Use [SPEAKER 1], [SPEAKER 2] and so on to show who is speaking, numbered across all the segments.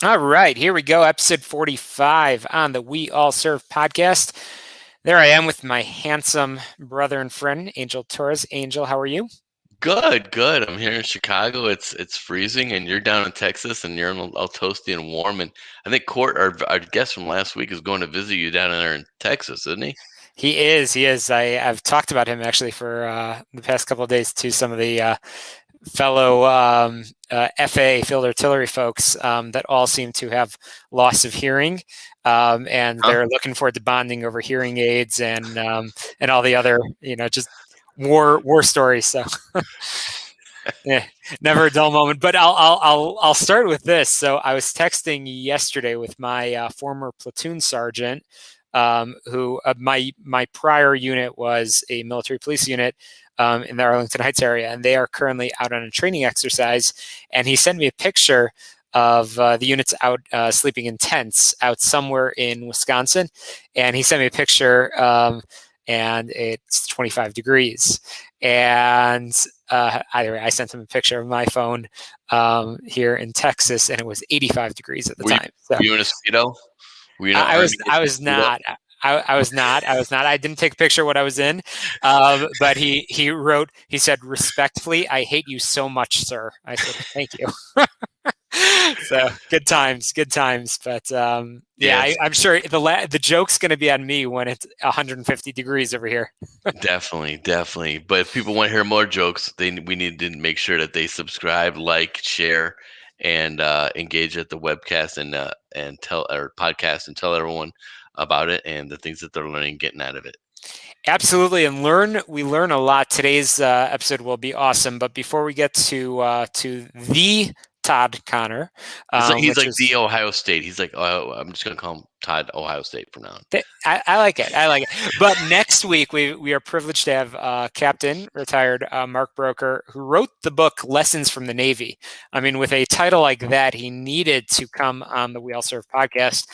[SPEAKER 1] All right, here we go. Episode 45 on the We All Serve podcast. There I am with my handsome brother and friend, Angel Torres. Angel, how are you?
[SPEAKER 2] Good, good. I'm here in Chicago. It's freezing, and you're down in Texas, and you're all toasty and warm. And I think Court, our guest from last week, is going to visit you down there in Texas, isn't he?
[SPEAKER 1] He is. He is. I've talked about him actually for the past couple of days to some of the fellow FA field artillery folks that all seem to have loss of hearing, and
[SPEAKER 2] Huh?
[SPEAKER 1] they're looking forward to bonding over hearing aids and all the other just war stories. So yeah, never a dull moment. But I'll start with this. So I was texting yesterday with my former platoon sergeant, who my prior unit was a military police unit in the Arlington Heights area, and they are currently out on a training exercise. And he sent me a picture of the units out sleeping in tents out somewhere in Wisconsin, and he sent me a picture. And it's 25 degrees. And either way, I sent him a picture of my phone here in Texas, and it was 85 degrees at the
[SPEAKER 2] Were you,
[SPEAKER 1] time. So
[SPEAKER 2] were you in a Speedo? Were you in an
[SPEAKER 1] I was
[SPEAKER 2] Army
[SPEAKER 1] I
[SPEAKER 2] Navy
[SPEAKER 1] was
[SPEAKER 2] Speedo?
[SPEAKER 1] not. I was not. I was not. I didn't take a picture of what I was in, but he wrote. He said respectfully, "I hate you so much, sir." I said, "Thank you." So good times, good times. But yeah,
[SPEAKER 2] Yes,
[SPEAKER 1] I'm sure the joke's going to be on me when it's 150 degrees over here.
[SPEAKER 2] definitely, definitely. But if people want to hear more jokes, we need to make sure that they subscribe, like, share, and engage at the webcast and tell our podcast and tell everyone about it and the things that they're learning, getting out of it.
[SPEAKER 1] Absolutely, and we learn a lot. Today's episode will be awesome. But before we get to the Todd Connor,
[SPEAKER 2] He's
[SPEAKER 1] which
[SPEAKER 2] like
[SPEAKER 1] is
[SPEAKER 2] the Ohio State. He's like, oh, I'm just gonna call him Todd Ohio State from now on.
[SPEAKER 1] I like it. I like it. But next week we are privileged to have Captain retired Mark Broker, who wrote the book Lessons from the Navy. I mean, with a title like that, he needed to come on the WeAllServe podcast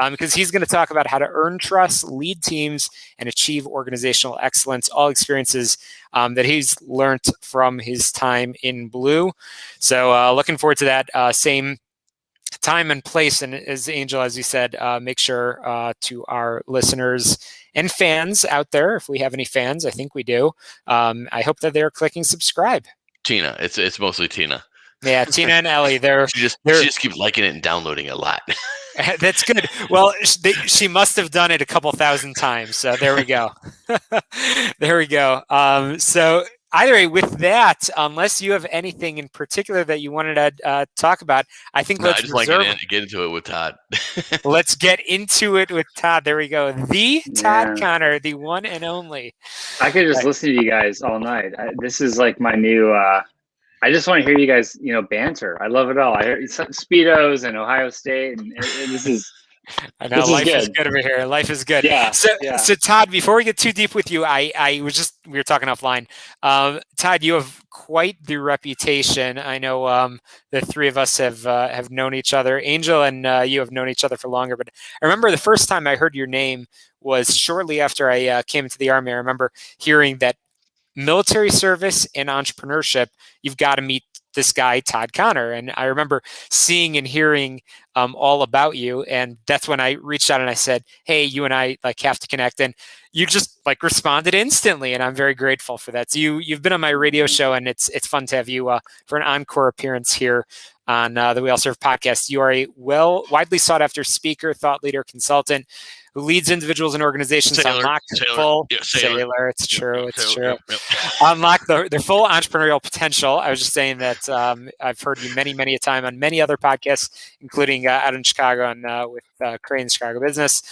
[SPEAKER 1] because he's going to talk about how to earn trust, lead teams, and achieve organizational excellence. All experiences that he's learned from his time in Blue. So looking forward to that. Same time and place. And as Angel, as you said, make sure to our listeners and fans out there, if we have any fans, I think we do. I hope that they're clicking subscribe.
[SPEAKER 2] Tina, it's mostly Tina.
[SPEAKER 1] Yeah, Tina and Ellie,
[SPEAKER 2] She
[SPEAKER 1] they're
[SPEAKER 2] just keeps liking it and downloading it a lot.
[SPEAKER 1] that's good. Well, she must have done it a couple thousand times. So there we go. There we go. So either way, with that, unless you have anything in particular that you wanted to talk about, I think
[SPEAKER 2] No, I
[SPEAKER 1] let's
[SPEAKER 2] just like
[SPEAKER 1] reserve.
[SPEAKER 2] get into it with Todd.
[SPEAKER 1] Let's get into it with Todd. There we go. The Todd
[SPEAKER 3] Yeah,
[SPEAKER 1] Connor, the one and only.
[SPEAKER 3] I could just
[SPEAKER 1] Right.
[SPEAKER 3] listen to you guys all night. This is like my new. I just want to hear you guys, banter. I love it all. I hear Speedos and Ohio State, and this is
[SPEAKER 1] I know
[SPEAKER 3] this is
[SPEAKER 1] life is
[SPEAKER 3] good.
[SPEAKER 1] good over here. Life is good.
[SPEAKER 3] Yeah,
[SPEAKER 1] So,
[SPEAKER 3] yeah,
[SPEAKER 1] so Todd, before we get too deep with you, we were talking offline. Todd, you have quite the reputation. I know the three of us have known each other. Angel and you have known each other for longer, but I remember the first time I heard your name was shortly after I came into the Army. I remember hearing that military service and entrepreneurship, you've got to meet this guy, Todd Connor. And I remember seeing and hearing all about you. And that's when I reached out and I said, hey, you and I like have to connect. And you just like responded instantly. And I'm very grateful for that. So you've been on my radio show, and it's fun to have you for an encore appearance here on the WeAllServe podcast. You are a widely sought after speaker, thought leader, consultant who leads individuals and organizations to
[SPEAKER 2] Sailor,
[SPEAKER 1] unlock
[SPEAKER 2] sailor,
[SPEAKER 1] full
[SPEAKER 2] yeah, sailor.
[SPEAKER 1] It's true. It's
[SPEAKER 2] Sailor,
[SPEAKER 1] true.
[SPEAKER 2] yep.
[SPEAKER 1] Unlock their full entrepreneurial potential. I was just saying that I've heard you many a time on many other podcasts, including out in Chicago and with Crane's Chicago Business.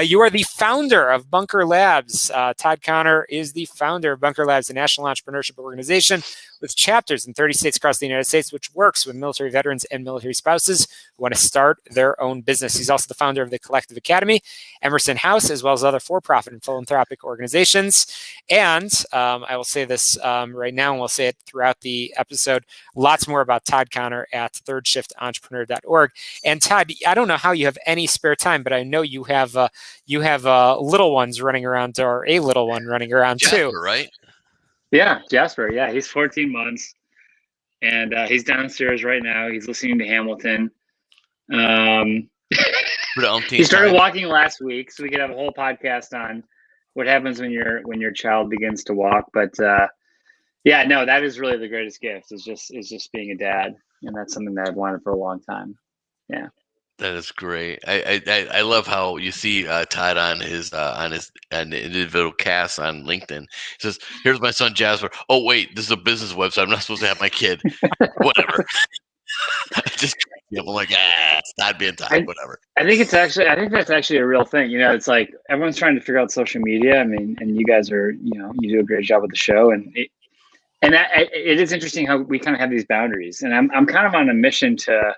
[SPEAKER 1] You are the founder of Bunker Labs. Todd Connor is the founder of Bunker Labs, a national entrepreneurship organization with chapters in 30 states across the United States, which works with military veterans and military spouses who want to start their own business. He's also the founder of the Collective Academy, Emerson House, as well as other for-profit and philanthropic organizations. And I will say this right now, and we'll say it throughout the episode, lots more about Todd Connor at thirdshiftentrepreneur.org. And Todd, I don't know how you have any spare time, but I know you have little ones running around, or a little one running around too.
[SPEAKER 2] Jasper, right?
[SPEAKER 3] yeah. Jasper, yeah, he's 14 months, and he's downstairs right now. He's listening to Hamilton. Um, he started walking last week, so we could have a whole podcast on what happens when your child begins to walk. But yeah, no, that is really the greatest gift. Is just being a dad, and that's something that I've wanted for a long time. Yeah.
[SPEAKER 2] That is great. I love how you see Todd on his individual cast on LinkedIn. He says, "Here's my son Jasper." Oh wait, this is a business website. I'm not supposed to have my kid. Whatever. Just I'm like, it's Todd being Todd. Whatever.
[SPEAKER 3] I think that's actually a real thing. You know, it's like everyone's trying to figure out social media. I mean, and you guys are, you do a great job with the show, and it is interesting how we kind of have these boundaries. And I'm kind of on a mission to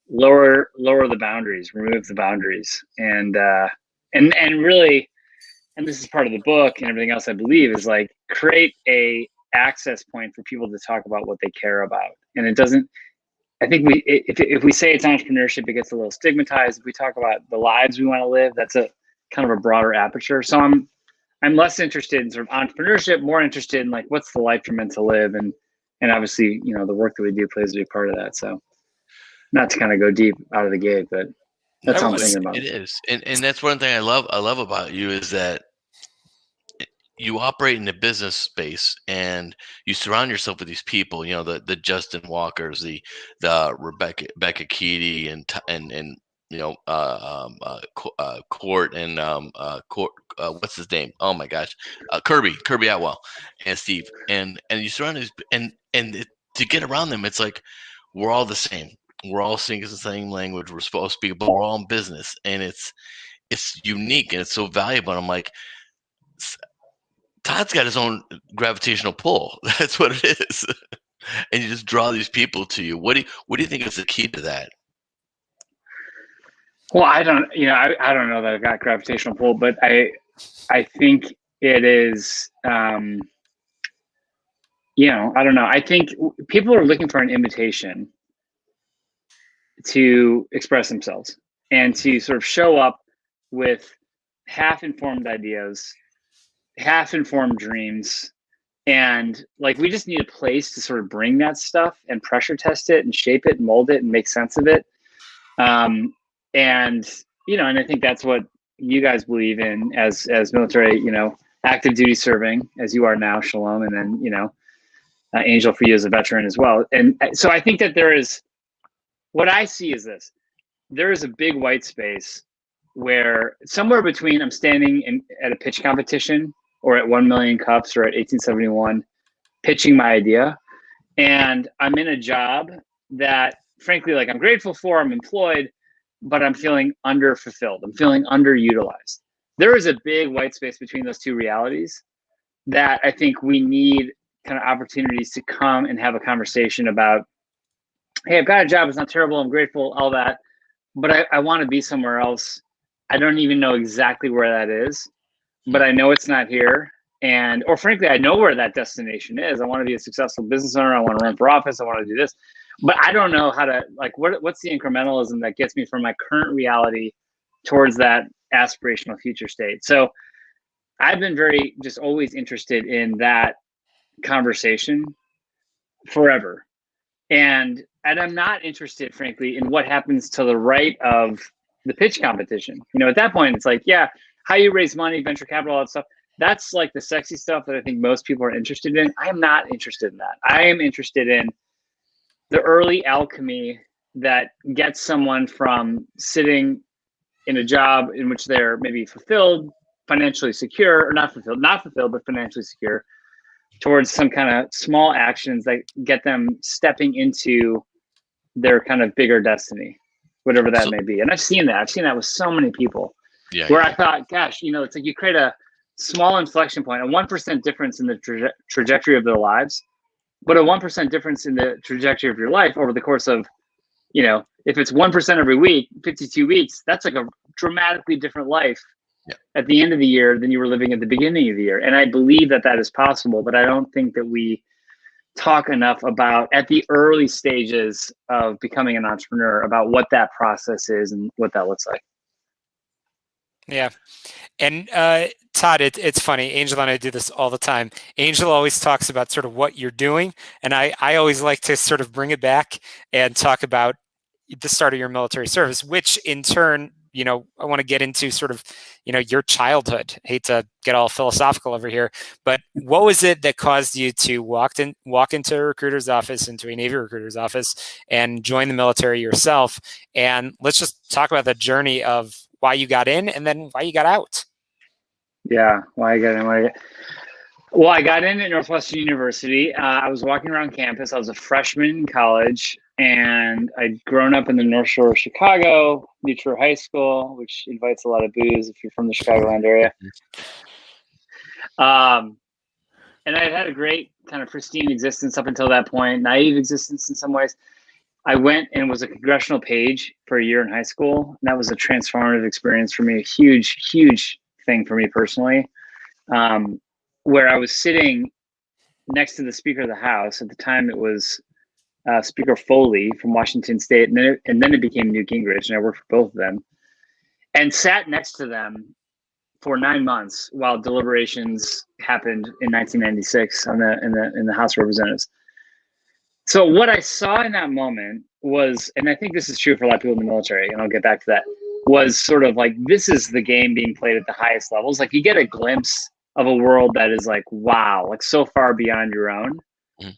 [SPEAKER 3] lower the boundaries, remove the boundaries, and really, and this is part of the book and everything else I believe is like create a access point for people to talk about what they care about. And it doesn't, I think if we say it's entrepreneurship, it gets a little stigmatized. If we talk about the lives we want to live, that's a kind of a broader aperture. So I'm less interested in sort of entrepreneurship, more interested in like what's the life you're meant to live, and obviously the work that we do plays a big part of that. So not to kind of go deep out of the gate, but that's what I'm thinking about.
[SPEAKER 2] It is, and that's one thing I love about you is that you operate in a business space and you surround yourself with these people, the Justin Walkers, the Rebecca Keedy, and Court and what's his name? Oh my gosh, Kirby Atwell and Steve, and you surround these to get around them, it's like we're all the same. We're all speaking the same language. We're supposed to speak, but we're all in business, and it's unique and it's so valuable. And I'm like, Todd's got his own gravitational pull. That's what it is. And you just draw these people to you. What do you think is the key to that?
[SPEAKER 3] Well, I don't know that I've got gravitational pull, but I think it is, I don't know. I think people are looking for an invitation to express themselves and to sort of show up with half-informed ideas, half-informed dreams, and like we just need a place to sort of bring that stuff and pressure test it and shape it and mold it and make sense of it. And I think that's what you guys believe in as military, active duty serving as you are now, Shalom, and then Angel for you as a veteran as well. And so I think that what I see is this: there is a big white space where somewhere between I'm standing at a pitch competition or at 1 million cups or at 1871 pitching my idea, and I'm in a job that frankly, like I'm grateful for, I'm employed, but I'm feeling underfulfilled. I'm feeling underutilized. There is a big white space between those two realities that I think we need kind of opportunities to come and have a conversation about, hey, I've got a job, it's not terrible, I'm grateful, all that, but I want to be somewhere else. I don't even know exactly where that is, but I know it's not here. Or frankly, I know where that destination is. I want to be a successful business owner. I want to run for office. I want to do this, but I don't know how to, like, what's the incrementalism that gets me from my current reality towards that aspirational future state. So I've been very just always interested in that conversation forever. And I'm not interested, frankly, in what happens to the right of the pitch competition. At that point, it's like, yeah, how you raise money, venture capital, all that stuff. That's like the sexy stuff that I think most people are interested in. I am not interested in that. I am interested in the early alchemy that gets someone from sitting in a job in which they're maybe fulfilled, financially secure, or not fulfilled, but financially secure, towards some kind of small actions that get them stepping into their kind of bigger destiny, whatever that may be. And I've seen that with so many people where I thought, gosh, it's like you create a small inflection point, a 1% difference in the trajectory of their lives, but a 1% difference in the trajectory of your life over the course of, if it's 1% every week, 52 weeks, that's like a dramatically different life at the end of the year than you were living at the beginning of the year. And I believe that is possible, but I don't think that we talk enough about at the early stages of becoming an entrepreneur about what that process is and what that looks like.
[SPEAKER 1] Yeah. And Todd, it's funny. Angel and I do this all the time. Angel always talks about sort of what you're doing. And I always like to sort of bring it back and talk about the start of your military service, which in turn, I want to get into sort of, your childhood. I hate to get all philosophical over here, but what was it that caused you to walk into a recruiter's office, into a Navy recruiter's office, and join the military yourself? And let's just talk about the journey of why you got in and then why you got out.
[SPEAKER 3] Yeah, why I got in. Well, I got in at Northwestern University. I was walking around campus. I was a freshman in college, and I'd grown up in the North Shore of Chicago, Detroit High School, which invites a lot of booze if you're from the Chicagoland area. And I had a great kind of pristine existence up until that point, naive existence in some ways. I went and was a congressional page for a year in high school, and that was a transformative experience for me, a huge, huge thing for me personally. Where I was sitting next to the Speaker of the House. At the time, it was Speaker Foley from Washington State, and then it became Newt Gingrich, and I worked for both of them, and sat next to them for 9 months while deliberations happened in 1996 in the House of Representatives. So what I saw in that moment was, and I think this is true for a lot of people in the military, and I'll get back to that, was sort of like, this is the game being played at the highest levels. Like, you get a glimpse of a world that is like, wow, like so far beyond your own. Mm.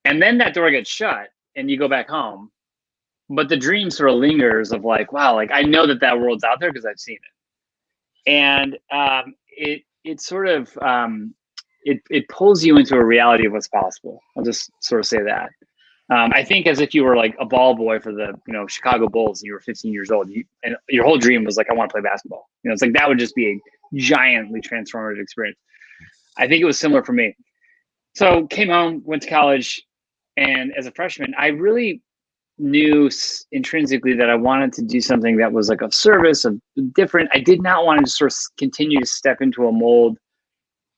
[SPEAKER 3] And then that door gets shut and you go back home. But the dream sort of lingers of like, wow, like I know that world's out there because I've seen it. And it sort of, it pulls you into a reality of what's possible. I'll just sort of say that. I think as if you were like a ball boy for the, Chicago Bulls and you were 15 years old, and your whole dream was like, I want to play basketball. It's like, that would just be a giantly transformative experience. I think it was similar for me. So came home, went to college, and as a freshman, I really knew intrinsically that I wanted to do something that was like of service, of different. I did not want to just sort of continue to step into a mold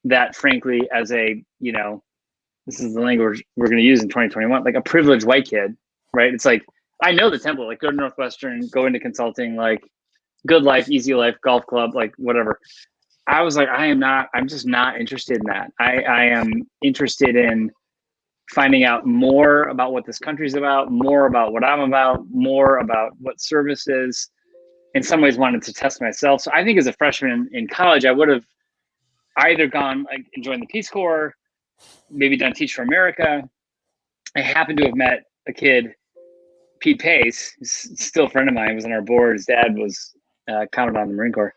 [SPEAKER 3] that, frankly, as a, this is the language we're going to use in 2021, like a privileged white kid, right? It's like, I know the template, like go to Northwestern, go into consulting, like good life, easy life, golf club, like whatever. I was like, I'm just not interested in that. I am interested in finding out more about what this country's about, more about what I'm about, more about what service is. In some ways wanted to test myself. So I think as a freshman in college, I would have either gone like and joined the Peace Corps, maybe done Teach for America. I happened to have met a kid, Pete Pace, who's still a friend of mine, was on our board. His dad was counted on the Marine Corps,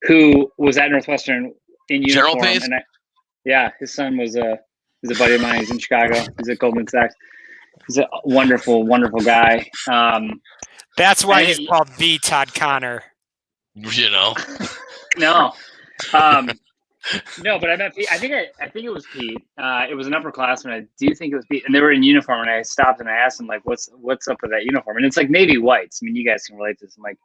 [SPEAKER 3] who was at Northwestern in uniform.
[SPEAKER 2] General Pace?
[SPEAKER 3] And his son was a buddy of mine. He's in Chicago. He's at Goldman Sachs. He's a wonderful, wonderful guy.
[SPEAKER 1] That's why he's called the Todd Connor.
[SPEAKER 3] No. No, but I met Pete. I think it was Pete. It was an upperclassman. I do think it was Pete, and they were in uniform. And I stopped and I asked him like, "What's up with that uniform?" And it's like navy whites. I mean, you guys can relate to this. I'm like,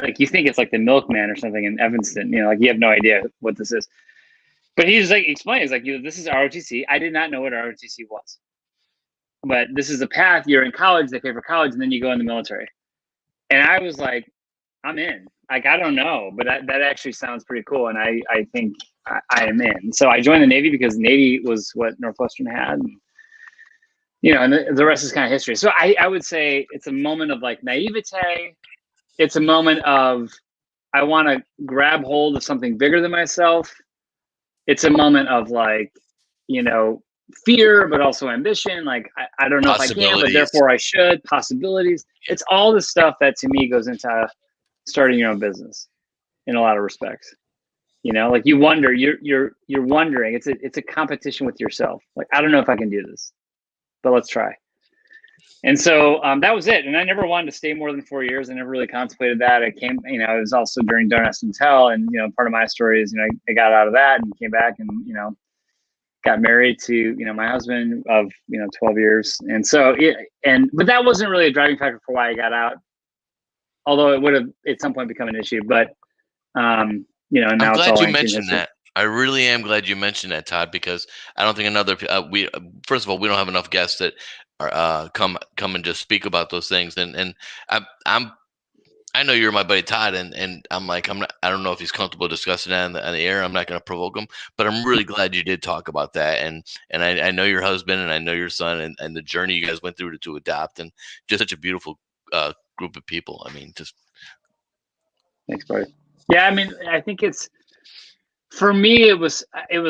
[SPEAKER 3] like you think it's like the milkman or something in Evanston. Like you have no idea what this is. But he just like explained. He's like, this is ROTC. I did not know what ROTC was, but this is a path. You're in college. They pay for college, and then you go in the military. And I was like, I'm in. Like, I don't know, but that actually sounds pretty cool. And I think I am in. So I joined the Navy because Navy was what Northwestern had. And, and the rest is kind of history. So I would say it's a moment of like naivete. It's a moment of, I want to grab hold of something bigger than myself. It's a moment of like, fear, but also ambition. Like, I don't know if I can, but therefore I should. Possibilities. It's all the stuff that to me goes into starting your own business in a lot of respects. Like you wonder, you're wondering, it's a competition with yourself. Like, I don't know if I can do this, but let's try. And so that was it. And I never wanted to stay more than 4 years. I never really contemplated that. I came, it was also during Don't Ask, Don't Tell. And, part of my story is, I got out of that and came back and, got married to, my husband of, 12 years. And so, but that wasn't really a driving factor for why I got out. Although it would have at some point become an issue, but and now
[SPEAKER 2] I'm
[SPEAKER 3] it's
[SPEAKER 2] glad
[SPEAKER 3] all
[SPEAKER 2] you mentioned that. I really am glad you mentioned that, Todd, because I don't think first of all, we don't have enough guests that are come and just speak about those things. And I know you're my buddy Todd, and I don't know if he's comfortable discussing that on the air. I'm not going to provoke him, but I'm really glad you did talk about that. And I know your husband and I know your son and the journey you guys went through to adopt, and just such a beautiful group of people. I mean, just
[SPEAKER 3] Thanks, buddy. Yeah, I mean, I think for me, it was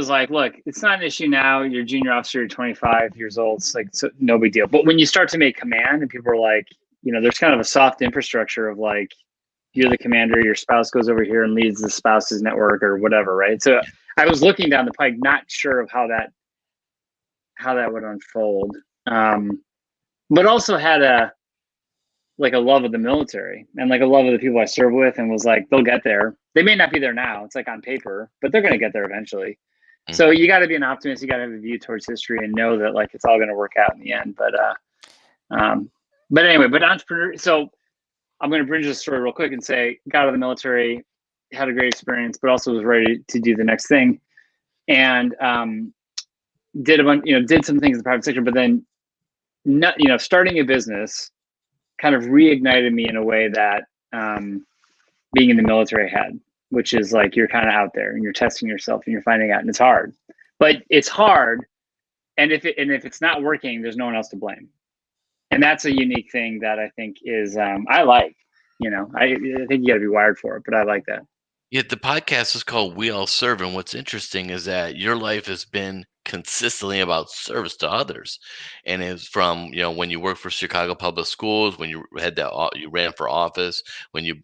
[SPEAKER 3] like, look, it's not an issue now. You're a junior officer, you're 25 years old. It's like, so, no big deal. But when you start to make command and people are like, there's kind of a soft infrastructure of like, you're the commander, your spouse goes over here and leads the spouse's network or whatever, right? So I was looking down the pike, not sure of how that would unfold, but also had a love of the military and like a love of the people I serve with, and was like, they'll get there. They may not be there now. It's like on paper, but they're going to get there eventually.
[SPEAKER 2] Mm.
[SPEAKER 3] So you got to be an optimist. You got to have a view towards history and know that like it's all going to work out in the end. But anyway, entrepreneur. So I'm going to bridge this story real quick and say, got out of the military, had a great experience, but also was ready to do the next thing, and did a bunch, did some things in the private sector, but then, starting a business kind of reignited me in a way that being in the military had, which is like you're kind of out there and you're testing yourself and you're finding out, and it's hard, but it's hard, and if it's not working, there's no one else to blame. And that's a unique thing that I think is, I like, I think you got to be wired for it, but I like that.
[SPEAKER 2] Yeah, the podcast is called WeAllServe, and what's interesting is that your life has been consistently about service to others, and it's from when you worked for Chicago Public Schools, when you had that you ran for office, when you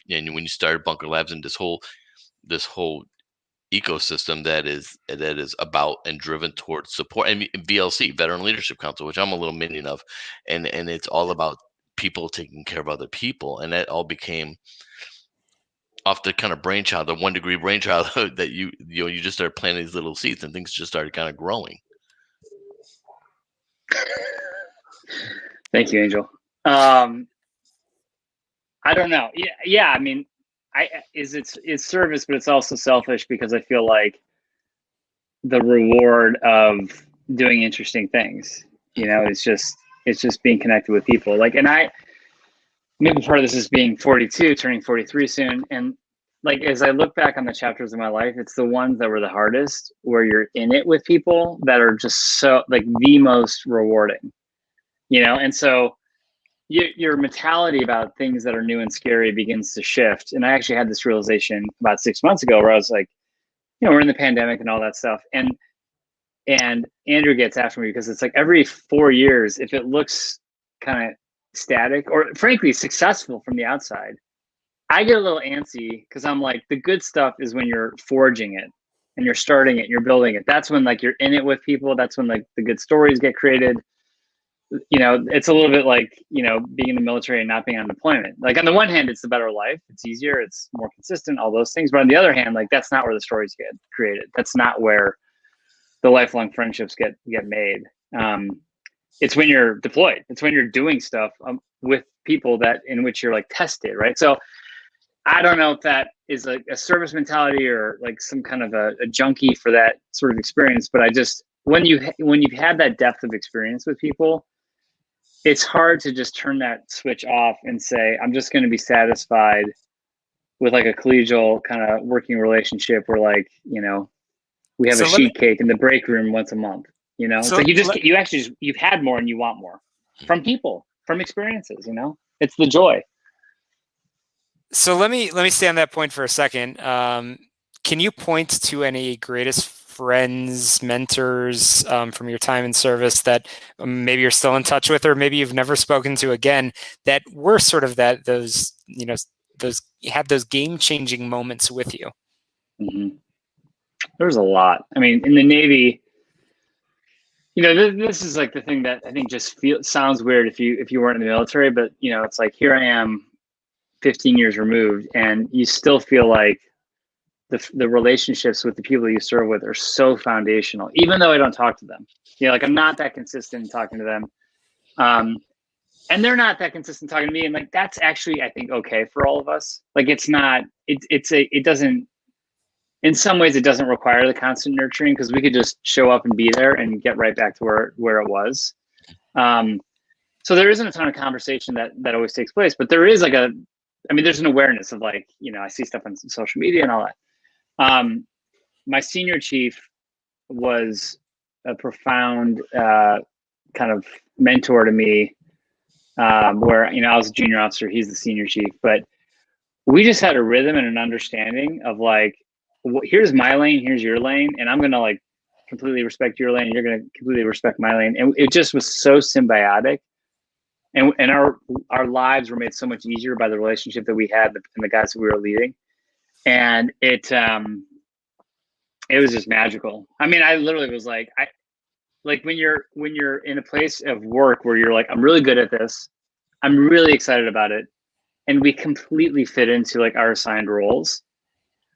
[SPEAKER 2] started Bunker Labs, and this whole ecosystem that is about and driven towards support, and VLC, Veteran Leadership Council, which I'm a little minion of, and it's all about people taking care of other people, and that all became off the kind of brainchild, the 1 degree brainchild that you just started planting these little seeds, and things just started kind of growing.
[SPEAKER 3] Thank you, Angel. I don't know. Yeah. I mean, it's service, but it's also selfish because I feel like the reward of doing interesting things, it's just being connected with people. Like, and maybe part of this is being 42, turning 43 soon. And like, as I look back on the chapters of my life, it's the ones that were the hardest, where you're in it with people that are just so like the most rewarding, and so your mentality about things that are new and scary begins to shift. And I actually had this realization about 6 months ago where I was like, we're in the pandemic and all that stuff. And Andrew gets after me because it's like every 4 years, if it looks kind of static or frankly successful from the outside, I get a little antsy because I'm like, the good stuff is when you're forging it and you're starting it, you're building it. That's when like you're in it with people. That's when like the good stories get created. It's a little bit like, being in the military and not being on deployment. Like on the one hand, it's the better life. It's easier. It's more consistent, all those things. But on the other hand, like that's not where the stories get created. That's not where the lifelong friendships get made. It's when you're deployed. It's when you're doing stuff with people in which you're like tested, right? So I don't know if that is like a service mentality or like some kind of a junkie for that sort of experience. But I just, when you've had that depth of experience with people, it's hard to just turn that switch off and say, I'm just going to be satisfied with like a collegial kind of working relationship where like, we have a sheet cake in the break room once a month, it's like you've had more and you want more from people, from experiences, it's the joy.
[SPEAKER 1] So let me stay on that point for a second. Can you point to any greatest friends, mentors from your time in service that maybe you're still in touch with, or maybe you've never spoken to again, that were sort of those had those game-changing moments with you?
[SPEAKER 3] Mm-hmm. There's a lot. I mean, in the Navy, this is like the thing that I think just sounds weird if you weren't in the military, but it's like, here I am 15 years removed and you still feel like the relationships with the people you serve with are so foundational, even though I don't talk to them. Like I'm not that consistent in talking to them. And they're not that consistent talking to me. And like, that's actually, I think, okay for all of us. Like, it's not, it doesn't, in some ways it doesn't require the constant nurturing because we could just show up and be there and get right back to where it was. So there isn't a ton of conversation that always takes place, but there is there's an awareness of like, I see stuff on social media and all that. My senior chief was a profound kind of mentor to me where I was a junior officer, he's the senior chief, but we just had a rhythm and an understanding of like, here's my lane, here's your lane, and I'm gonna like completely respect your lane, and you're gonna completely respect my lane, and it just was so symbiotic, and our lives were made so much easier by the relationship that we had and the guys that we were leading, and it was just magical. I mean, I literally was like, like when you're in a place of work where you're like, I'm really good at this, I'm really excited about it, and we completely fit into like our assigned roles.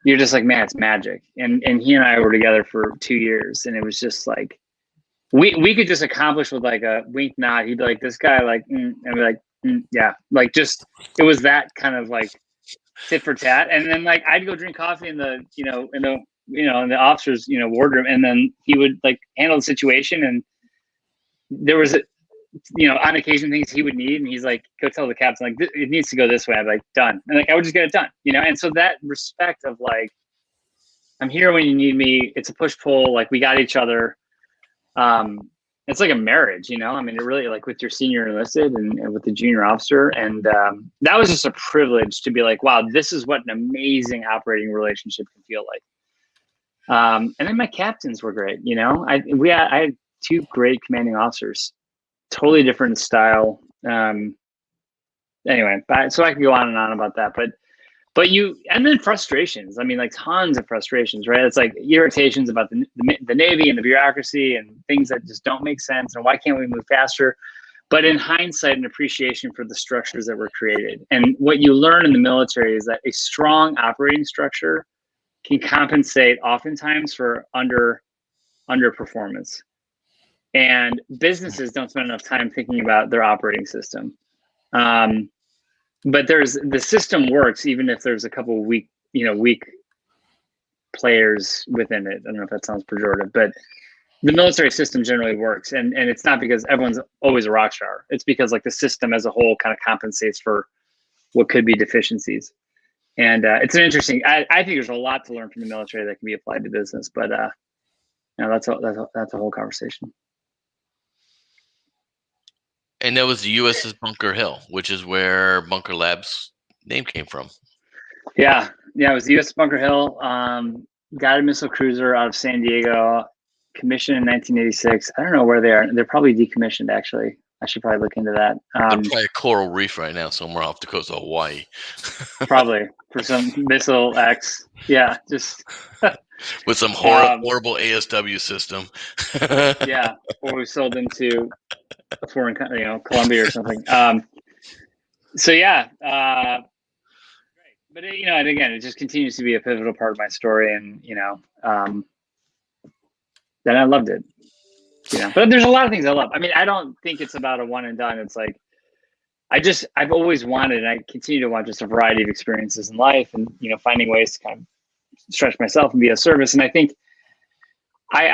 [SPEAKER 3] You're just like, man, it's magic. And he and I were together for 2 years, and it was just like we could just accomplish with like a wink nod. He'd be like, this guy, like, and be like, yeah, like just it was that kind of like tit for tat. And then like I'd go drink coffee in the in the officers wardroom, and then he would like handle the situation. And there was on occasion things he would need, and he's like, go tell the captain like it needs to go this way. I'm like, done, and like I would just get it done, and so that respect of like, I'm here when you need me. It's a push pull. Like we got each other. It's like a marriage, I mean, it really like with your senior enlisted and with the junior officer. And that was just a privilege to be like, wow, this is what an amazing operating relationship can feel like. And then my captains were great. I had 2 great commanding officers, totally different style. Anyway, so I can go on and on about that, but and then frustrations. I mean, like tons of frustrations, right? It's like irritations about the Navy and the bureaucracy and things that just don't make sense. And why can't we move faster? But in hindsight, an appreciation for the structures that were created. And what you learn in the military is that a strong operating structure can compensate oftentimes for underperformance. And businesses don't spend enough time thinking about their operating system. But the system works even if there's a couple of weak players within it. I don't know if that sounds pejorative, but the military system generally works, and it's not because everyone's always a rock star. It's because like the system as a whole kind of compensates for what could be deficiencies. And it's an interesting. I think there's a lot to learn from the military that can be applied to business, but that's a whole conversation.
[SPEAKER 2] And that was the USS Bunker Hill, which is where Bunker Labs name came from.
[SPEAKER 3] Yeah, it was the USS Bunker Hill, guided missile cruiser out of San Diego, commissioned in 1986. I don't know where they are. They're probably decommissioned, actually. I should probably look into that.
[SPEAKER 2] They're probably a coral reef right now somewhere off the coast of Hawaii.
[SPEAKER 3] Probably for some missile X. Yeah, just
[SPEAKER 2] with some horrible ASW system.
[SPEAKER 3] Yeah, or we sold them to a foreign country, Colombia or something. So yeah, but and again, it just continues to be a pivotal part of my story, and then I loved it. But there's a lot of things I love. I mean, I don't think it's about a one and done. It's like I've always wanted, and I continue to want just a variety of experiences in life, and finding ways to kind of stretch myself and be of service. And I think I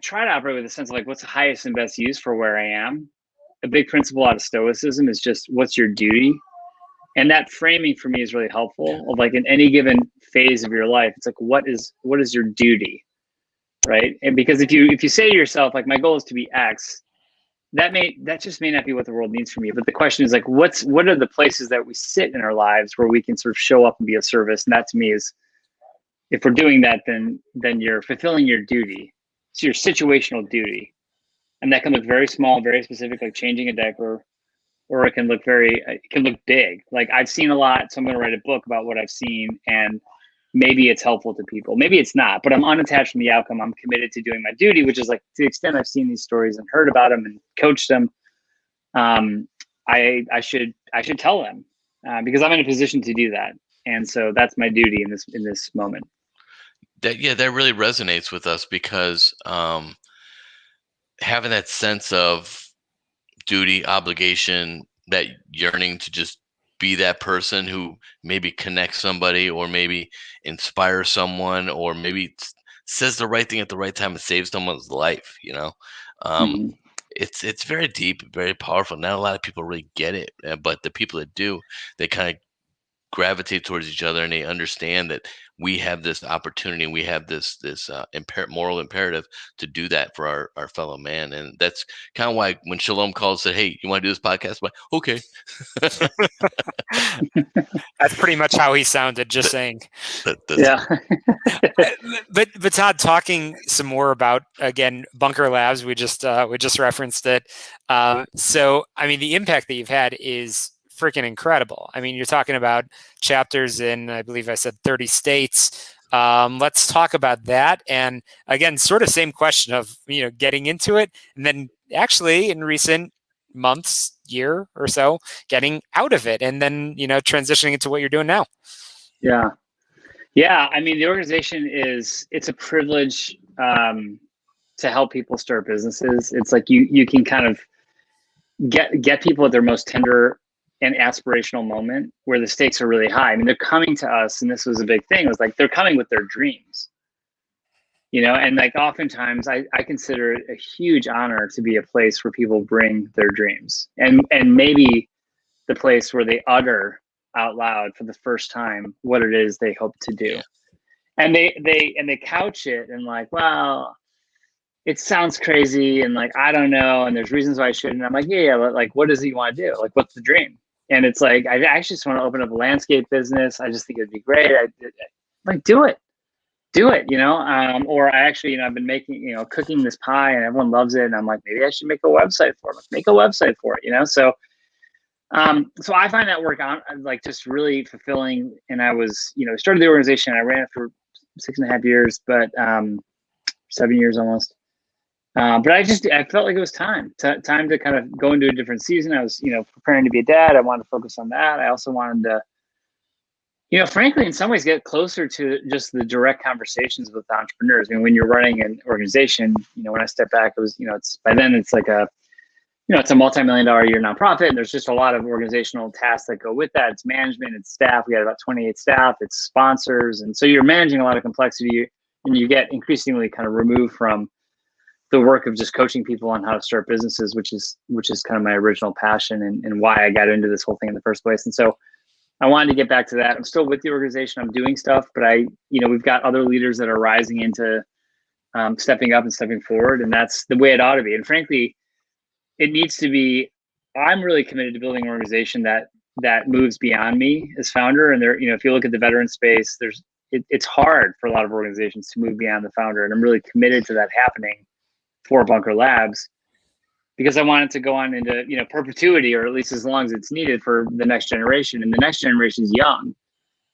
[SPEAKER 3] try to operate with a sense of like, what's the highest and best use for where I am. A big principle out of Stoicism is just what's your duty. And that framing for me is really helpful of like in any given phase of your life, it's like, what is your duty? Right. And because if you say to yourself, like, my goal is to be X, that just may not be what the world needs from you. But the question is like, what are the places that we sit in our lives where we can sort of show up and be of service? And that to me is, if we're doing that, then you're fulfilling your duty. It's your situational duty. And that can look very small, very specific, like changing a diaper, or it can look big. Like I've seen a lot, so I'm going to write a book about what I've seen, and maybe it's helpful to people. Maybe it's not, but I'm unattached from the outcome. I'm committed to doing my duty, which is like, to the extent I've seen these stories and heard about them and coached them, I should tell them because I'm in a position to do that. And so that's my duty in this moment.
[SPEAKER 2] That really resonates with us because having that sense of duty, obligation, that yearning to just be that person who maybe connects somebody, or maybe inspires someone, or maybe says the right thing at the right time and saves someone's life. It's very deep, very powerful. Not a lot of people really get it, but the people that do, they kind of gravitate towards each other, and they understand that we have this opportunity, we have this moral imperative to do that for our fellow man. And that's kind of why when Shalom called, said, "Hey, you want to do this podcast?" I'm like, okay.
[SPEAKER 1] That's pretty much how he sounded, just saying.
[SPEAKER 3] Yeah.
[SPEAKER 1] But Todd, talking some more about, again, Bunker Labs, we just referenced it. So I mean, the impact that you've had is freaking incredible. I mean, you're talking about chapters in, I believe I said 30 states. Let's talk about that. And again, sort of same question of, getting into it, and then actually in recent months, year or so, getting out of it, and then, transitioning into what you're doing now.
[SPEAKER 3] Yeah. Yeah. I mean, the organization it's a privilege to help people start businesses. It's like you can kind of get people at their most tender and aspirational moment where the stakes are really high. I mean, they're coming to us, and this was a big thing, was like, they're coming with their dreams, and like oftentimes I consider it a huge honor to be a place where people bring their dreams, and maybe the place where they utter out loud for the first time what it is they hope to do.
[SPEAKER 2] Yeah.
[SPEAKER 3] And they couch it and like, well, it sounds crazy, and like, I don't know, and there's reasons why I shouldn't. I'm like, yeah, but like, what is it you want to do? Like, what's the dream? And it's like, I actually just want to open up a landscape business. I just think it'd be great. Like, do it, or I actually, I've been making, cooking this pie, and everyone loves it. And I'm like, maybe I should make a website for it. Make a website for it, So I find that work on like just really fulfilling. And I was, started the organization. I ran it for 6.5 years, but 7 years almost. But I felt like it was time to kind of go into a different season. I was, preparing to be a dad. I wanted to focus on that. I also wanted to, frankly, in some ways get closer to just the direct conversations with entrepreneurs. I mean, when you're running an organization, when I step back, it was, by then it's like it's a multi-million-dollar a year nonprofit, and there's just a lot of organizational tasks that go with that. It's management, it's staff. We had about 28 staff, it's sponsors. And so you're managing a lot of complexity, and you get increasingly kind of removed from the work of just coaching people on how to start businesses, which is kind of my original passion and why I got into this whole thing in the first place. And so I wanted to get back to that. I'm still with the organization. I'm doing stuff, but we've got other leaders that are rising into stepping up and stepping forward. And that's the way it ought to be. And frankly, it needs to be. I'm really committed to building an organization that moves beyond me as founder. And there, if you look at the veteran space, it's hard for a lot of organizations to move beyond the founder. And I'm really committed to that happening for Bunker Labs, because I want it to go on into, perpetuity, or at least as long as it's needed for the next generation. And the next generation is young.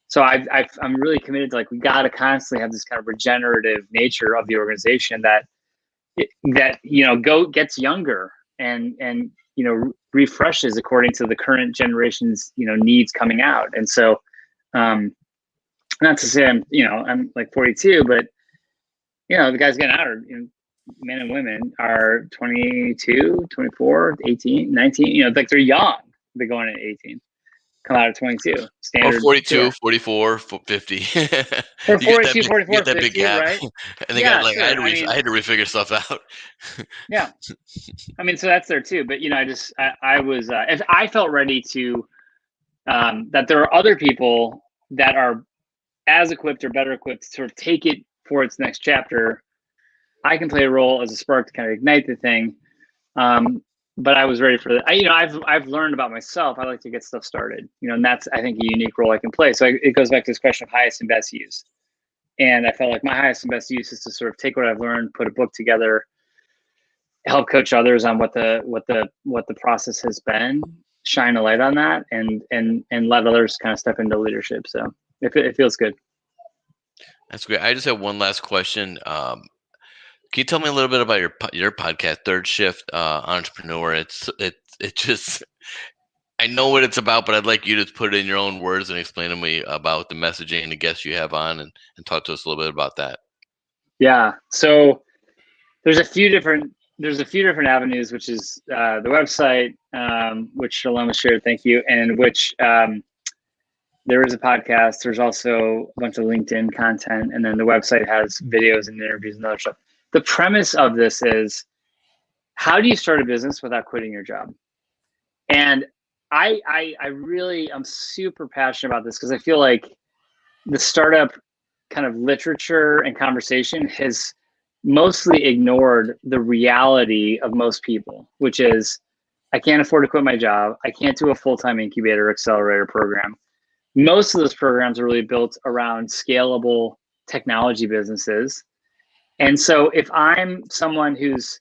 [SPEAKER 3] So I'm really committed to, like, we got to constantly have this kind of regenerative nature of the organization that gets younger and refreshes according to the current generation's needs coming out. And so not to say I'm like 42, but the guys getting out are men and women are 22, 24, 18, 19, like they're young. They're going at 18, come out at 22. Standard.
[SPEAKER 2] 42,
[SPEAKER 3] yeah.
[SPEAKER 2] 44, 50.
[SPEAKER 3] Or 42, 44,
[SPEAKER 2] you get that
[SPEAKER 3] 50,
[SPEAKER 2] big gap.
[SPEAKER 3] right?
[SPEAKER 2] And they got, like, sure. I had to refigure stuff out.
[SPEAKER 3] Yeah. I mean, so that's there too. But, I felt ready to, that there are other people that are as equipped or better equipped to sort of take it for its next chapter. I can play a role as a spark to kind of ignite the thing. But I was ready for that. I've learned about myself. I like to get stuff started, and that's, I think, a unique role I can play. So it goes back to this question of highest and best use. And I felt like my highest and best use is to sort of take what I've learned, put a book together, help coach others on what the process has been, shine a light on that, and let others kind of step into leadership. So it feels good.
[SPEAKER 2] That's great. I just have one last question. Can you tell me a little bit about your podcast, Third Shift Entrepreneur? It just, I know what it's about, but I'd like you to put it in your own words and explain to me about the messaging and the guests you have on, and talk to us a little bit about that.
[SPEAKER 3] Yeah. So there's a few different avenues, which is the website, which Shalom has shared. Thank you. And which there is a podcast. There's also a bunch of LinkedIn content, and then the website has videos and interviews and other stuff. The premise of this is, how do you start a business without quitting your job? And I'm super passionate about this because I feel like the startup kind of literature and conversation has mostly ignored the reality of most people, which is I can't afford to quit my job. I can't do a full-time incubator accelerator program. Most of those programs are really built around scalable technology businesses. And so if I'm someone who's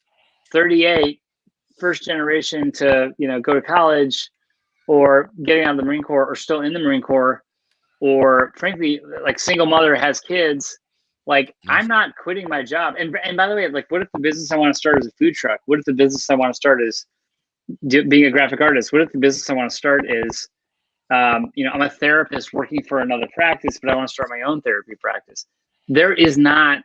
[SPEAKER 3] 38, first generation to, go to college or getting out of the Marine Corps or still in the Marine Corps, or frankly, like single mother has kids, like I'm not quitting my job. And by the way, like what if the business I want to start is a food truck? What if the business I want to start is being a graphic artist? What if the business I want to start is, I'm a therapist working for another practice, but I want to start my own therapy practice? There is not,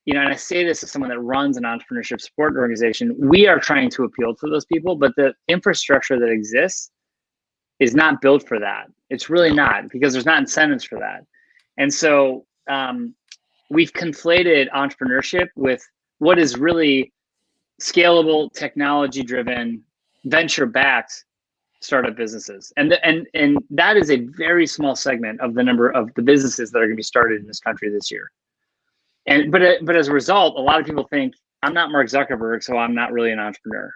[SPEAKER 3] and I say this as someone that runs an entrepreneurship support organization, we are trying to appeal to those people, but the infrastructure that exists is not built for that. It's really not, because there's not incentives for that. And so we've conflated entrepreneurship with what is really scalable, technology-driven, venture-backed startup businesses. And that is a very small segment of the number of the businesses that are going to be started in this country this year. But as a result, a lot of people think I'm not Mark Zuckerberg, so I'm not really an entrepreneur.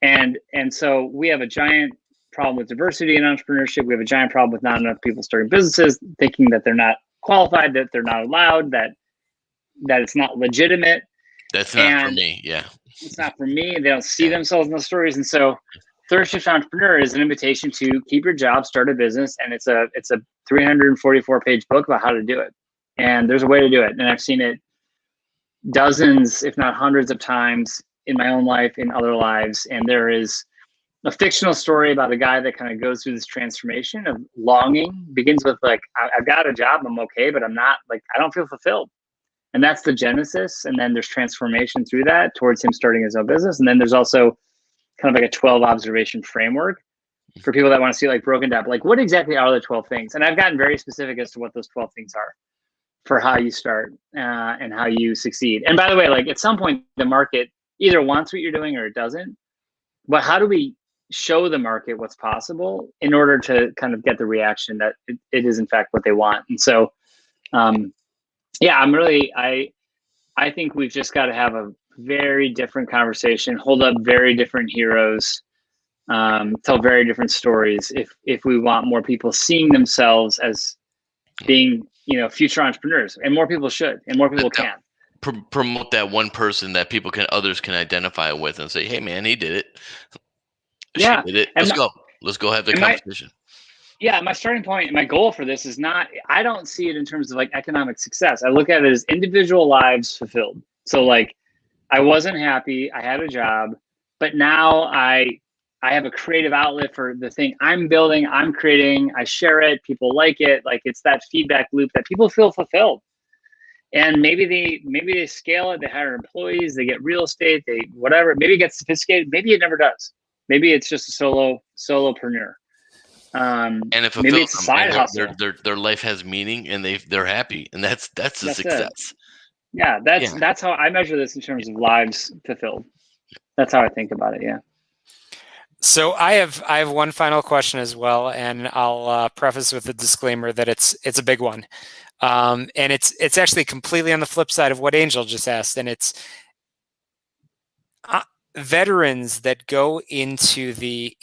[SPEAKER 3] And so we have a giant problem with diversity in entrepreneurship. We have a giant problem with not enough people starting businesses, thinking that they're not qualified, that they're not allowed, that it's not legitimate.
[SPEAKER 2] That's not for me. Yeah.
[SPEAKER 3] It's not for me. They don't see themselves in those stories. And so Third Shift Entrepreneur is an invitation to keep your job, start a business. And it's a 344-page book about how to do it. And there's a way to do it. And I've seen it dozens, if not hundreds of times in my own life, in other lives. And there is a fictional story about a guy that kind of goes through this transformation of longing. Begins with like, I've got a job, I'm okay, but I'm not, like, I don't feel fulfilled. And that's the genesis. And then there's transformation through that towards him starting his own business. And then there's also kind of like a 12 observation framework for people that want to see like broken down, like what exactly are the 12 things? And I've gotten very specific as to what those 12 things are for how you start and how you succeed. And by the way, like at some point, the market either wants what you're doing or it doesn't. But how do we show the market what's possible in order to kind of get the reaction that it is in fact what they want? And so, I think we've just got to have a very different conversation, hold up very different heroes, tell very different stories if we want more people seeing themselves as being, future entrepreneurs. And more people should, and more people can.
[SPEAKER 2] Promote that one person that others can identify with and say, hey man, he did it.
[SPEAKER 3] Yeah.
[SPEAKER 2] She did it. Let's go have the conversation.
[SPEAKER 3] My starting point, my goal for this is not, I don't see it in terms of like economic success. I look at it as individual lives fulfilled. So like, I wasn't happy, I had a job, but now I have a creative outlet for the thing I'm building, I'm creating, I share it, people like it. Like it's that feedback loop that people feel fulfilled. And maybe they scale it, they hire employees, they get real estate, they whatever, maybe it gets sophisticated, maybe it never does. Maybe it's just a solopreneur. And
[SPEAKER 2] if
[SPEAKER 3] maybe it's a side hustle.
[SPEAKER 2] Their life has meaning and they're happy, and that's a success.
[SPEAKER 3] That's how I measure this in terms of lives fulfilled. That's how I think about it. Yeah.
[SPEAKER 1] So I have one final question as well, and I'll preface with a disclaimer that it's a big one, and it's actually completely on the flip side of what Angel just asked, and it's veterans that go into the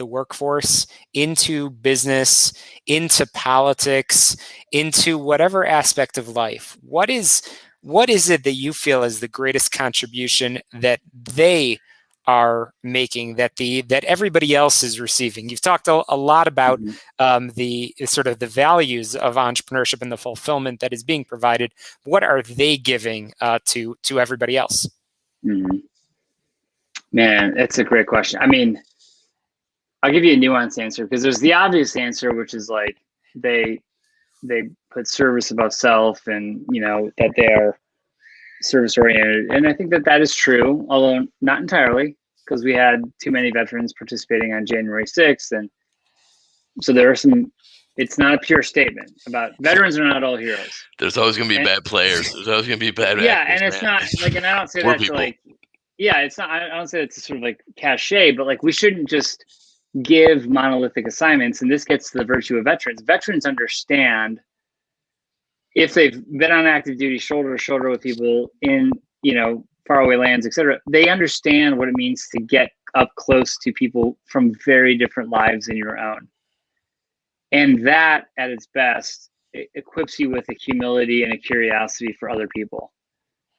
[SPEAKER 1] workforce, into business, into politics, into whatever aspect of life. What is it that you feel is the greatest contribution that they are making that everybody else is receiving? You've talked a lot about the sort of the values of entrepreneurship and the fulfillment that is being provided. What are they giving to everybody else?
[SPEAKER 3] Mm-hmm. Man, that's a great question. I mean, I'll give you a nuanced answer because there's the obvious answer, which is like they put service above self, and that they are service oriented. And I think that is true, although not entirely, because we had too many veterans participating on January 6th. And so there are some, it's not a pure statement about veterans are not all heroes.
[SPEAKER 2] There's always going to be bad players. There's always going to be bad actors,
[SPEAKER 3] and it's not like, and I don't say that to like, it's not, I don't say it's sort of like cachet, but like we shouldn't just give monolithic assignments. And this gets to the virtue of veterans. Veterans understand, if they've been on active duty shoulder to shoulder with people in, faraway lands, et cetera, they understand what it means to get up close to people from very different lives than your own. And that, at its best, it equips you with a humility and a curiosity for other people.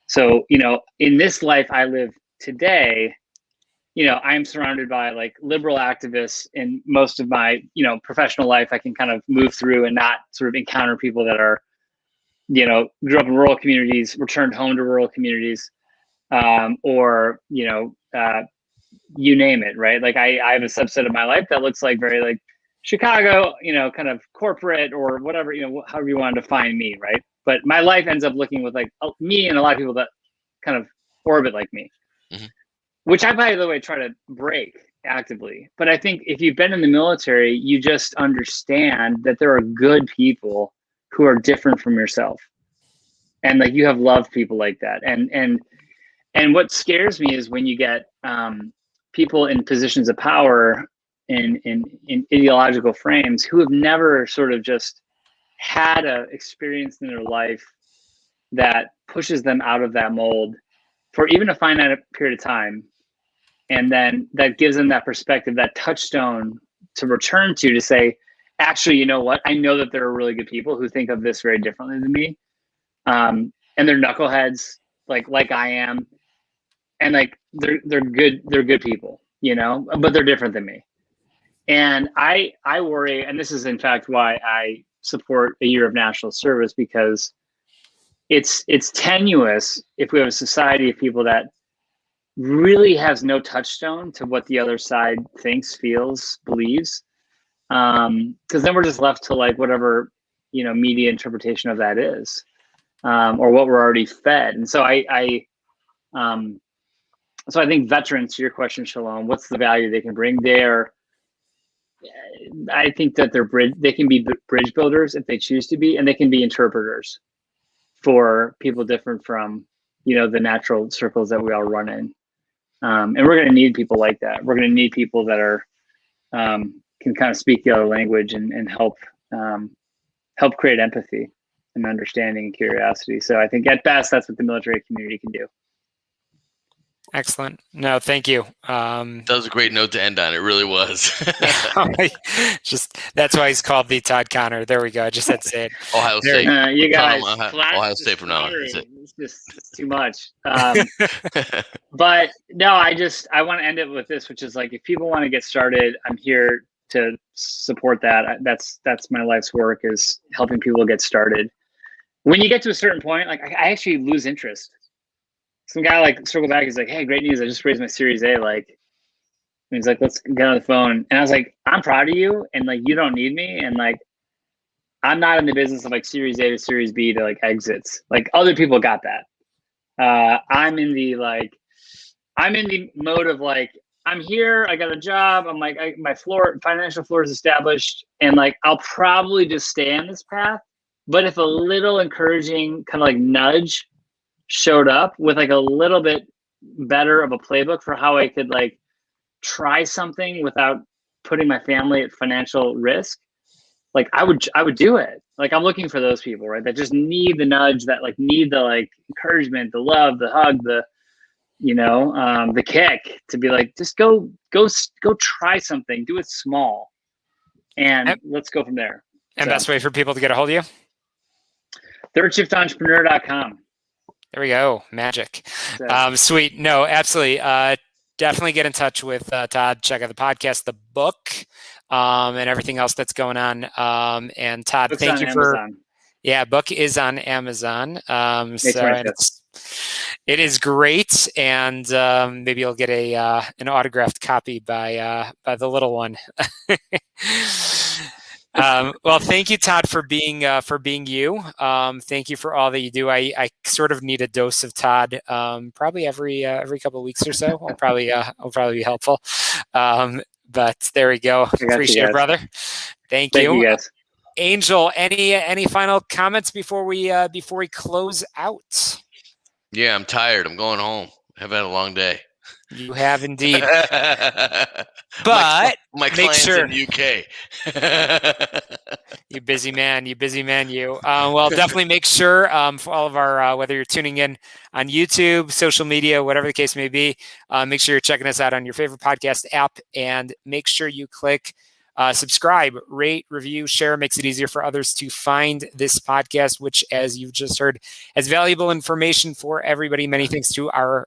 [SPEAKER 3] So, in this life I live today, I'm surrounded by like liberal activists. In most of my, professional life, I can kind of move through and not sort of encounter people that are, grew up in rural communities, returned home to rural communities, or, you name it, right? Like I have a subset of my life that looks like very like Chicago, kind of corporate or whatever, however you want to define me, right? But my life ends up looking with like me and a lot of people that kind of orbit like me, which I, by the way, try to break actively. But I think if you've been in the military, you just understand that there are good people who are different from yourself. And like, you have loved people like that. And what scares me is when you get people in positions of power in ideological frames who have never sort of just had a experience in their life that pushes them out of that mold for even a finite period of time. And then that gives them that perspective, that touchstone to return to say, actually, you know what? I know that there are really good people who think of this very differently than me. And they're knuckleheads like I am. And like, they're good people, but they're different than me. And I worry, and this is in fact why I support a year of national service, because it's tenuous if we have a society of people that really has no touchstone to what the other side thinks, feels, believes. Because then we're just left to like whatever, media interpretation of that is, or what we're already fed. And so so I think veterans, to your question, Shalom, what's the value they can bring there? I think that they can be bridge builders if they choose to be, and they can be interpreters for people different from, the natural circles that we all run in. And we're going to need people like that. We're going to need people that are can kind of speak the other language and help create empathy and understanding and curiosity. So I think at best, that's what the military community can do.
[SPEAKER 1] Excellent. No, thank you.
[SPEAKER 2] That was a great note to end on. It really was.
[SPEAKER 1] That's why he's called the Todd Connor. There we go. I just had to say it.
[SPEAKER 2] Ohio State.
[SPEAKER 3] You guys,
[SPEAKER 2] Ohio State from now on.
[SPEAKER 3] It's too much. But no, I want to end it with this, which is like, if people want to get started, I'm here to support that. That's my life's work, is helping people get started. When you get to a certain point, like I actually lose interest. Some guy like circle back, he's like, "Hey, great news! I just raised my Series A." And he's like, "Let's get on the phone." And I was like, "I'm proud of you, and like, you don't need me, and like, I'm not in the business of like Series A to Series B to like exits. Like, other people got that. I'm in the mode of like, I'm here, I got a job, I'm like, my financial floor is established, and like, I'll probably just stay on this path. But if a little encouraging kind of like nudge showed up with like a little bit better of a playbook for how I could like try something without putting my family at financial risk, like I would do it. Like, I'm looking for those people, right? That just need the nudge, that like need the like encouragement, the love, the hug, the kick, to be like, just go try something, do it small, and let's go from there.
[SPEAKER 1] And best way for people to get a hold of you?
[SPEAKER 3] ThirdShiftEntrepreneur.com.
[SPEAKER 1] There we go. Magic. Sweet. No, absolutely. Definitely get in touch with Todd. Check out the podcast, the book, and everything else that's going on. And Todd,
[SPEAKER 3] Book's
[SPEAKER 1] thank you
[SPEAKER 3] Amazon.
[SPEAKER 1] Book is on Amazon. It is great. And maybe you'll get an autographed copy by the little one. Well, thank you, Todd, for being you. Thank you for all that you do. I sort of need a dose of Todd, probably every couple of weeks or so. I'll probably be helpful. But there we go. Appreciate it, brother. Thank you.
[SPEAKER 3] Thank you, guys.
[SPEAKER 1] Angel, any final comments before we close out?
[SPEAKER 2] Yeah, I'm tired. I'm going home. I've had a long day.
[SPEAKER 1] You have indeed.
[SPEAKER 2] my
[SPEAKER 1] But
[SPEAKER 2] my
[SPEAKER 1] make
[SPEAKER 2] clients
[SPEAKER 1] sure,
[SPEAKER 2] in UK.
[SPEAKER 1] you busy man, you. Well, definitely make sure for all of our, whether you're tuning in on YouTube, social media, whatever the case may be, make sure you're checking us out on your favorite podcast app, and make sure you click subscribe, rate, review, share. Makes it easier for others to find this podcast, which, as you've just heard, has valuable information for everybody. Many thanks to our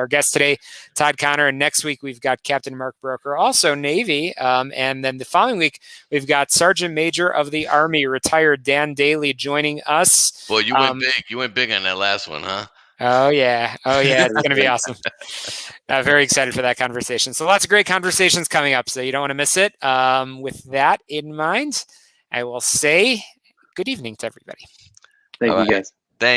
[SPEAKER 1] guest today, Todd Connor. And next week, we've got Captain Mark Broker, also Navy. And then the following week, we've got Sergeant Major of the Army, retired Dan Daly, joining us.
[SPEAKER 2] Boy, you went big. You went big on that last one, huh?
[SPEAKER 1] Oh, yeah. It's going to be awesome. Very excited for that conversation. So lots of great conversations coming up, so you don't want to miss it. With that in mind, I will say good evening to everybody.
[SPEAKER 3] Thank you, guys.